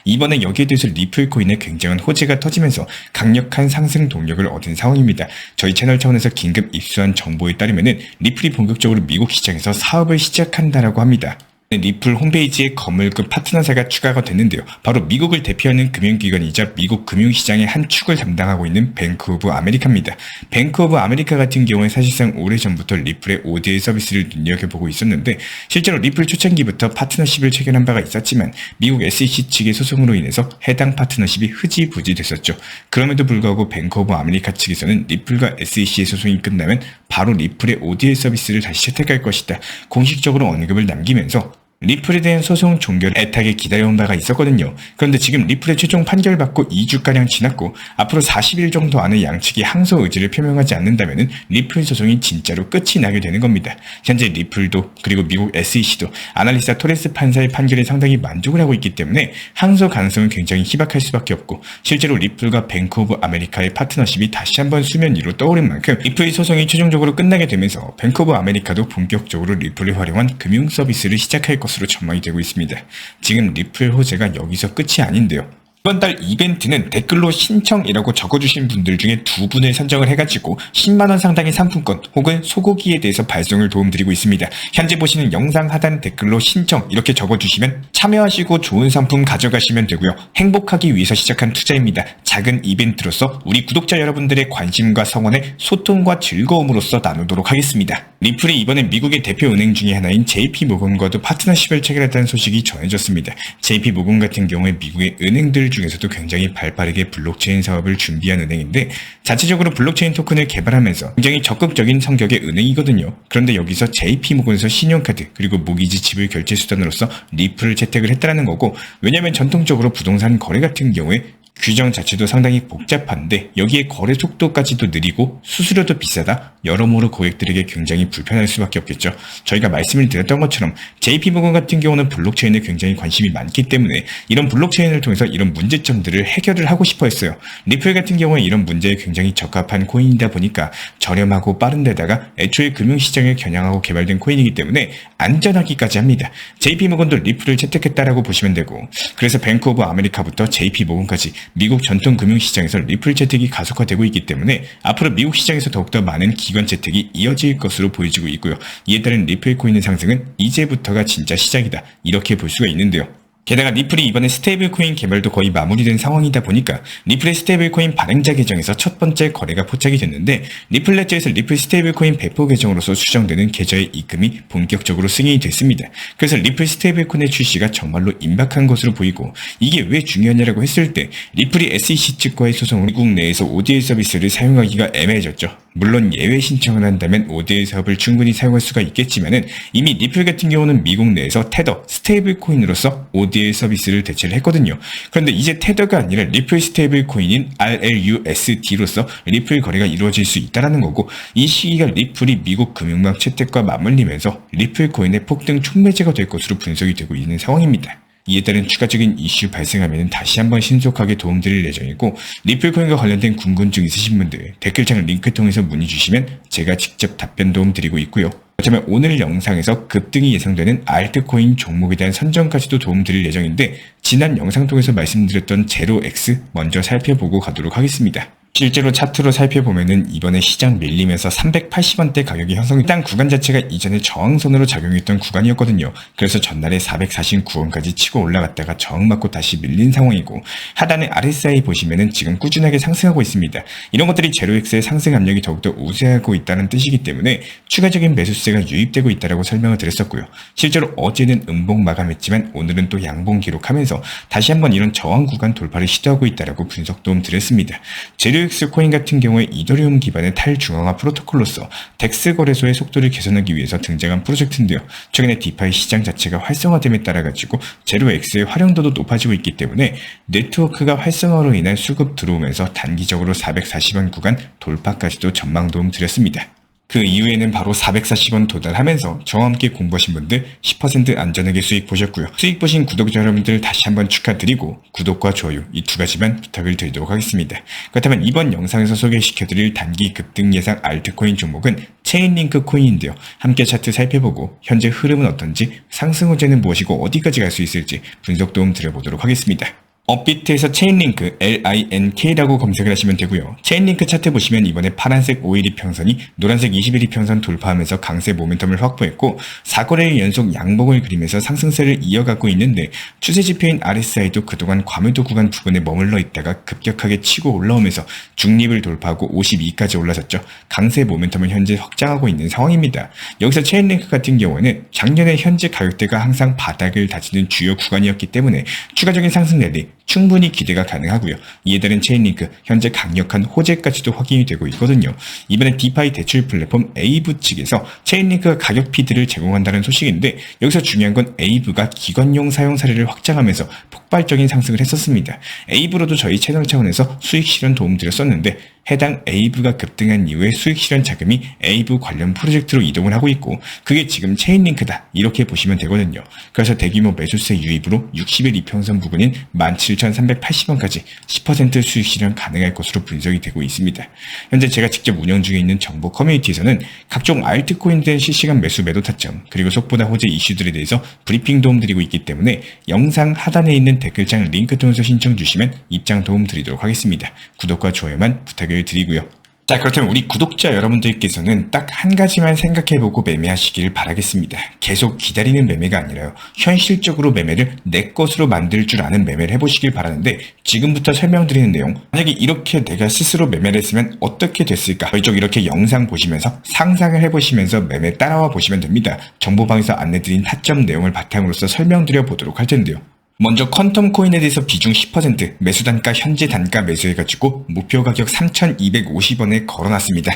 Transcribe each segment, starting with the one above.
이번에 여기에 대해서 리플 코인에 굉장한 호재가 터지면서 강력한 상승 동력을 얻은 상황입니다. 저희 채널 차원에서 긴급 입수한 정보에 따르면 리플이 본격적으로 미국 시장에서 사업을 시작한다라고 합니다. 리플 홈페이지에 거물급 파트너사가 추가가 됐는데요. 바로 미국을 대표하는 금융기관이자 미국 금융시장의 한 축을 담당하고 있는 뱅크 오브 아메리카입니다. 뱅크 오브 아메리카 같은 경우에 사실상 오래전부터 리플의 ODA 서비스를 눈여겨보고 있었는데 실제로 리플 초창기부터 파트너십을 체결한 바가 있었지만 미국 SEC 측의 소송으로 인해서 해당 파트너십이 흐지부지 됐었죠. 그럼에도 불구하고 뱅크 오브 아메리카 측에서는 리플과 SEC의 소송이 끝나면 바로 리플의 ODA 서비스를 다시 채택할 것이다. 공식적으로 언급을 남기면서 리플에 대한 소송 종결을 애타게 기다려온 바가 있었거든요. 그런데 지금 리플의 최종 판결 받고 2주가량 지났고 앞으로 40일 정도 안에 양측이 항소 의지를 표명하지 않는다면 리플 소송이 진짜로 끝이 나게 되는 겁니다. 현재 리플도 그리고 미국 SEC도 아날리사 토레스 판사의 판결에 상당히 만족을 하고 있기 때문에 항소 가능성은 굉장히 희박할 수밖에 없고 실제로 리플과 뱅크 오브 아메리카의 파트너십이 다시 한번 수면 위로 떠오른 만큼 리플의 소송이 최종적으로 끝나게 되면서 뱅크 오브 아메리카도 본격적으로 리플을 활용한 금융 서비스를 시작할 것으로 전망이 되고 있습니다. 지금 리플 호재가 여기서 끝이 아닌데요. 이번 달 이벤트는 댓글로 신청이라고 적어주신 분들 중에 2분을 선정을 해가지고 10만원 상당의 상품권 혹은 소고기에 대해서 발송을 도움드리고 있습니다. 현재 보시는 영상 하단 댓글로 신청 이렇게 적어주시면 참여하시고 좋은 상품 가져가시면 되고요. 행복하기 위해서 시작한 투자입니다. 작은 이벤트로서 우리 구독자 여러분들의 관심과 성원에 소통과 즐거움으로써 나누도록 하겠습니다. 리플이 이번에 미국의 대표 은행 중에 하나인 JP모건과도 파트너십을 체결했다는 소식이 전해졌습니다. JP모건 같은 경우에 미국의 은행들 중에서도 굉장히 발빠르게 블록체인 사업을 준비한 은행인데 자체적으로 블록체인 토큰을 개발하면서 굉장히 적극적인 성격의 은행이거든요. 그런데 여기서 JP모건에서 신용카드 그리고 모기지 지불 결제 수단으로서 리플을 채택을 했다는 거고 왜냐하면 전통적으로 부동산 거래 같은 경우에 규정 자체도 상당히 복잡한데 여기에 거래 속도까지도 느리고 수수료도 비싸다? 여러모로 고객들에게 굉장히 불편할 수밖에 없겠죠. 저희가 말씀을 드렸던 것처럼 JP모건 같은 경우는 블록체인에 굉장히 관심이 많기 때문에 이런 블록체인을 통해서 이런 문제점들을 해결을 하고 싶어 했어요. 리플 같은 경우에 이런 문제에 굉장히 적합한 코인이다 보니까 저렴하고 빠른 데다가 애초에 금융시장을 겨냥하고 개발된 코인이기 때문에 안전하기까지 합니다. JP모건도 리플을 채택했다라고 보시면 되고 그래서 뱅크 오브 아메리카부터 JP모건까지 미국 전통 금융시장에서 리플 채택이 가속화되고 있기 때문에 앞으로 미국 시장에서 더욱더 많은 기관 채택이 이어질 것으로 보여지고 있고요. 이에 따른 리플 코인의 상승은 이제부터가 진짜 시작이다. 이렇게 볼 수가 있는데요. 게다가 리플이 이번에 스테이블 코인 개발도 거의 마무리된 상황이다 보니까 리플의 스테이블 코인 발행자 계정에서 첫 번째 거래가 포착이 됐는데 리플 레저에서 리플 스테이블 코인 배포 계정으로서 수정되는 계좌의 입금이 본격적으로 승인이 됐습니다. 그래서 리플 스테이블 코인의 출시가 정말로 임박한 것으로 보이고 이게 왜 중요하냐라고 했을 때 리플이 SEC 측과의 소송으로 미국 내에서 ODA 서비스를 사용하기가 애매해졌죠. 물론 예외 신청을 한다면 ODA 사업을 충분히 사용할 수가 있겠지만은 이미 리플 같은 경우는 미국 내에서 테더, 스테이블 코인으로서 ODA 서비스를 대체를 했거든요. 그런데 이제 테더가 아니라 리플 스테이블 코인인 RLUSD로서 리플 거래가 이루어질 수 있다는 거고 이 시기가 리플이 미국 금융망 채택과 맞물리면서 리플 코인의 폭등 촉매제가 될 것으로 분석이 되고 있는 상황입니다. 이에 따른 추가적인 이슈 발생하면 다시 한번 신속하게 도움드릴 예정이고 리플코인과 관련된 궁금증 있으신 분들 댓글창 링크 통해서 문의 주시면 제가 직접 답변 도움 드리고 있고요. 그렇다면 오늘 영상에서 급등이 예상되는 알트코인 종목에 대한 선정까지도 도움드릴 예정인데 지난 영상 통해서 말씀드렸던 제로엑스 먼저 살펴보고 가도록 하겠습니다. 실제로 차트로 살펴보면은 이번에 시장 밀리면서 380원대 가격이 형성이 된 구간 자체가 이전에 저항선으로 작용했던 구간이었거든요. 그래서 전날에 449원까지 치고 올라갔다가 저항받고 다시 밀린 상황이고 하단의 RSI 보시면은 지금 꾸준하게 상승하고 있습니다. 이런 것들이 제로엑스의 상승 압력이 더욱더 우세하고 있다는 뜻이기 때문에 추가적인 매수세가 유입되고 있다고 설명을 드렸었고요. 실제로 어제는 음봉 마감했지만 오늘은 또 양봉 기록하면서 다시 한번 이런 저항 구간 돌파를 시도하고 있다고 분석 도움 드렸습니다. 제로엑스 코인 같은 경우에 이더리움 기반의 탈중앙화 프로토콜로서 덱스 거래소의 속도를 개선하기 위해서 등장한 프로젝트인데요. 최근에 디파이 시장 자체가 활성화됨에 따라 가지고 제로엑스의 활용도도 높아지고 있기 때문에 네트워크가 활성화로 인한 수급 들어오면서 단기적으로 440원 구간 돌파까지도 전망 도움 드렸습니다. 그 이후에는 바로 440원 도달하면서 저와 함께 공부하신 분들 10% 안전하게 수익 보셨고요. 수익 보신 구독자 여러분들 다시 한번 축하드리고 구독과 좋아요 이 두 가지만 부탁을 드리도록 하겠습니다. 그렇다면 이번 영상에서 소개시켜드릴 단기 급등 예상 알트코인 종목은 체인링크 코인인데요. 함께 차트 살펴보고 현재 흐름은 어떤지 상승 호재는 무엇이고 어디까지 갈 수 있을지 분석 도움 드려보도록 하겠습니다. 업비트에서 체인링크 LINK라고 검색을 하시면 되고요. 체인링크 차트 보시면 이번에 파란색 5일 이평선이 노란색 20일 이평선 돌파하면서 강세 모멘텀을 확보했고 4거래일 연속 양봉을 그리면서 상승세를 이어가고 있는데 추세 지표인 RSI도 그동안 과매도 구간 부근에 머물러 있다가 급격하게 치고 올라오면서 중립을 돌파하고 52까지 올라섰죠. 강세 모멘텀을 현재 확장하고 있는 상황입니다. 여기서 체인링크 같은 경우에는 작년에 현재 가격대가 항상 바닥을 다지는 주요 구간이었기 때문에 추가적인 상승 랠리 충분히 기대가 가능하고요. 이에 따른 체인링크 현재 강력한 호재까지도 확인이 되고 있거든요. 이번엔 디파이 대출 플랫폼 에이브 측에서 체인링크가 가격 피드를 제공한다는 소식인데 여기서 중요한 건 에이브가 기관용 사용 사례를 확장하면서 폭발적인 상승을 했었습니다. 에이브로도 저희 채널 차원에서 수익 실현 도움 드렸었는데 해당 에이브가 급등한 이후에 수익 실현 자금이 에이브 관련 프로젝트로 이동을 하고 있고 그게 지금 체인링크다 이렇게 보시면 되거든요. 그래서 대규모 매수세 유입으로 60일 이평선 부근인 17,380원까지 10% 수익 실현 가능할 것으로 분석이 되고 있습니다. 현재 제가 직접 운영 중에 있는 정보 커뮤니티에서는 각종 알트코인에 대한 실시간 매수 매도 타점 그리고 속보나 호재 이슈들에 대해서 브리핑 도움 드리고 있기 때문에 영상 하단에 있는 댓글창 링크 통해서 신청 주시면 입장 도움 드리도록 하겠습니다. 구독과 좋아요만 부탁을 드리고요. 자, 그렇다면 우리 구독자 여러분들께서는 딱 한 가지만 생각해보고 매매하시길 바라겠습니다. 계속 기다리는 매매가 아니라요. 현실적으로 매매를 내 것으로 만들 줄 아는 매매를 해보시길 바라는데 지금부터 설명드리는 내용 만약에 이렇게 내가 스스로 매매를 했으면 어떻게 됐을까? 저희 쪽 이렇게 영상 보시면서 상상을 해보시면서 매매 따라와 보시면 됩니다. 정보방에서 안내드린 타점 내용을 바탕으로서 설명드려 보도록 할 텐데요. 먼저 퀀텀 코인에 대해서 비중 10% 매수 단가 현재 단가 매수해가지고 목표 가격 3,250원에 걸어놨습니다.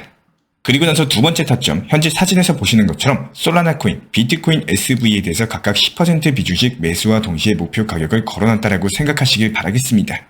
그리고 나서 두 번째 타점 현재 사진에서 보시는 것처럼 솔라나 코인, 비트코인 SV에 대해서 각각 10% 비중씩 매수와 동시에 목표 가격을 걸어놨다라고 생각하시길 바라겠습니다.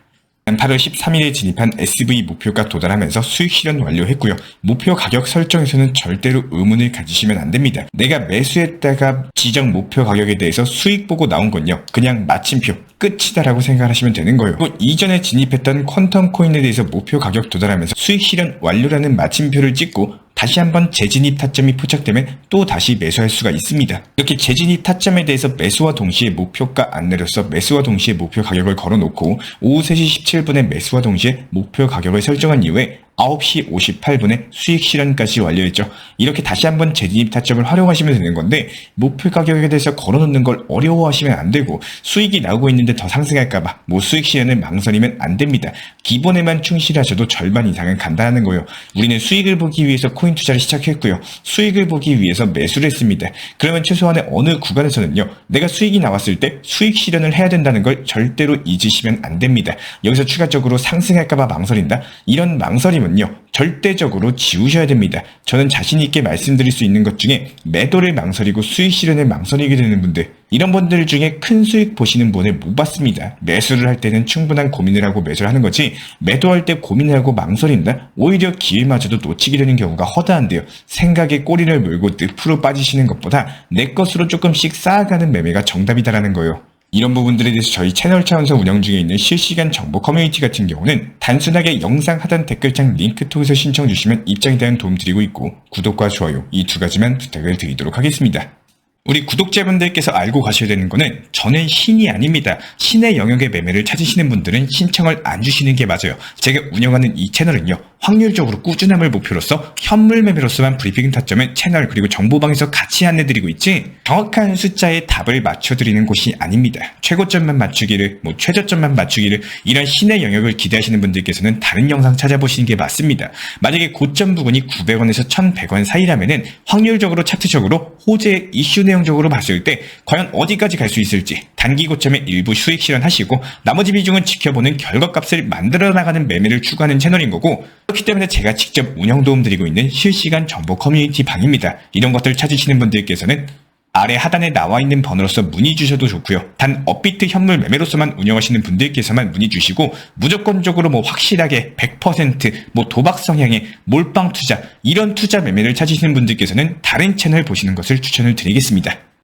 8월 13일에 진입한 SV 목표가 도달하면서 수익 실현 완료했고요. 목표 가격 설정에서는 절대로 의문을 가지시면 안 됩니다. 내가 매수했다가 지정 목표 가격에 대해서 수익 보고 나온 건요. 그냥 마침표 끝이다라고 생각하시면 되는 거예요. 그리고 이전에 진입했던 퀀텀 코인에 대해서 목표 가격 도달하면서 수익 실현 완료라는 마침표를 찍고 다시 한번 재진입 타점이 포착되면 또 다시 매수할 수가 있습니다. 이렇게 재진입 타점에 대해서 매수와 동시에 목표가 안 내려서 매수와 동시에 목표 가격을 걸어놓고 오후 3시 17분에 매수와 동시에 목표 가격을 설정한 이후에 9시 58분에 수익 실현까지 완료했죠. 이렇게 다시 한번 재진입 타점을 활용하시면 되는 건데 목표 가격에 대해서 걸어놓는 걸 어려워하시면 안 되고 수익이 나오고 있는데 더 상승할까봐 수익 실현을 망설이면 안 됩니다. 기본에만 충실하셔도 절반 이상은 간다는 거예요. 우리는 수익을 보기 위해서 코인 투자를 시작했고요. 수익을 보기 위해서 매수를 했습니다. 그러면 최소한의 어느 구간에서는요. 내가 수익이 나왔을 때 수익 실현을 해야 된다는 걸 절대로 잊으시면 안 됩니다. 여기서 추가적으로 상승할까봐 망설인다? 이런 망설임 은요 절대적으로 지우셔야 됩니다. 저는 자신 있게 말씀드릴 수 있는 것 중에 매도를 망설이고 수익 실현을 망설이게 되는 분들 이런 분들 중에 큰 수익 보시는 분을 못 봤습니다. 매수를 할 때는 충분한 고민을 하고 매수를 하는 거지 매도할 때 고민을 하고 망설인다? 오히려 기회마저도 놓치게 되는 경우가 허다한데요. 생각에 꼬리를 물고 늪으로 빠지시는 것보다 내 것으로 조금씩 쌓아가는 매매가 정답이다라는 거예요. 이런 부분들에 대해서 저희 채널 차원에서 운영 중에 있는 실시간 정보 커뮤니티 같은 경우는 단순하게 영상 하단 댓글창 링크 통해서 신청 주시면 입장에 대한 도움 드리고 있고 구독과 좋아요 이 두 가지만 부탁을 드리도록 하겠습니다. 우리 구독자분들께서 알고 가셔야 되는 거는 저는 신이 아닙니다. 신의 영역의 매매를 찾으시는 분들은 신청을 안 주시는 게 맞아요. 제가 운영하는 이 채널은요. 확률적으로 꾸준함을 목표로서 현물 매매로서만 브리핑 타점은 채널 그리고 정보방에서 같이 안내드리고 있지 정확한 숫자의 답을 맞춰드리는 곳이 아닙니다. 최고점만 맞추기를 최저점만 맞추기를 이런 신의 영역을 기대하시는 분들께서는 다른 영상 찾아보시는 게 맞습니다. 만약에 고점 부근이 900원에서 1100원 사이라면은 확률적으로 차트적으로 호재 이슈 내용적으로 봤을 때 과연 어디까지 갈 수 있을지 단기 고점에 일부 수익 실현하시고 나머지 비중은 지켜보는 결과값을 만들어 나가는 매매를 추구하는 채널인 거고 그렇기 때문에 제가 직접 운영 도움 드리고 있는 실시간 정보 커뮤니티 방입니다. 이런 것들 찾으시는 분들께서는 아래 하단에 나와 있는 번호로서 문의 주셔도 좋고요. 단 업비트 현물 매매로서만 운영하시는 분들께서만 문의 주시고 무조건적으로 확실하게 100% 도박 성향의 몰빵 투자 이런 투자 매매를 찾으시는 분들께서는 다른 채널 보시는 것을 추천을 드리겠습니다.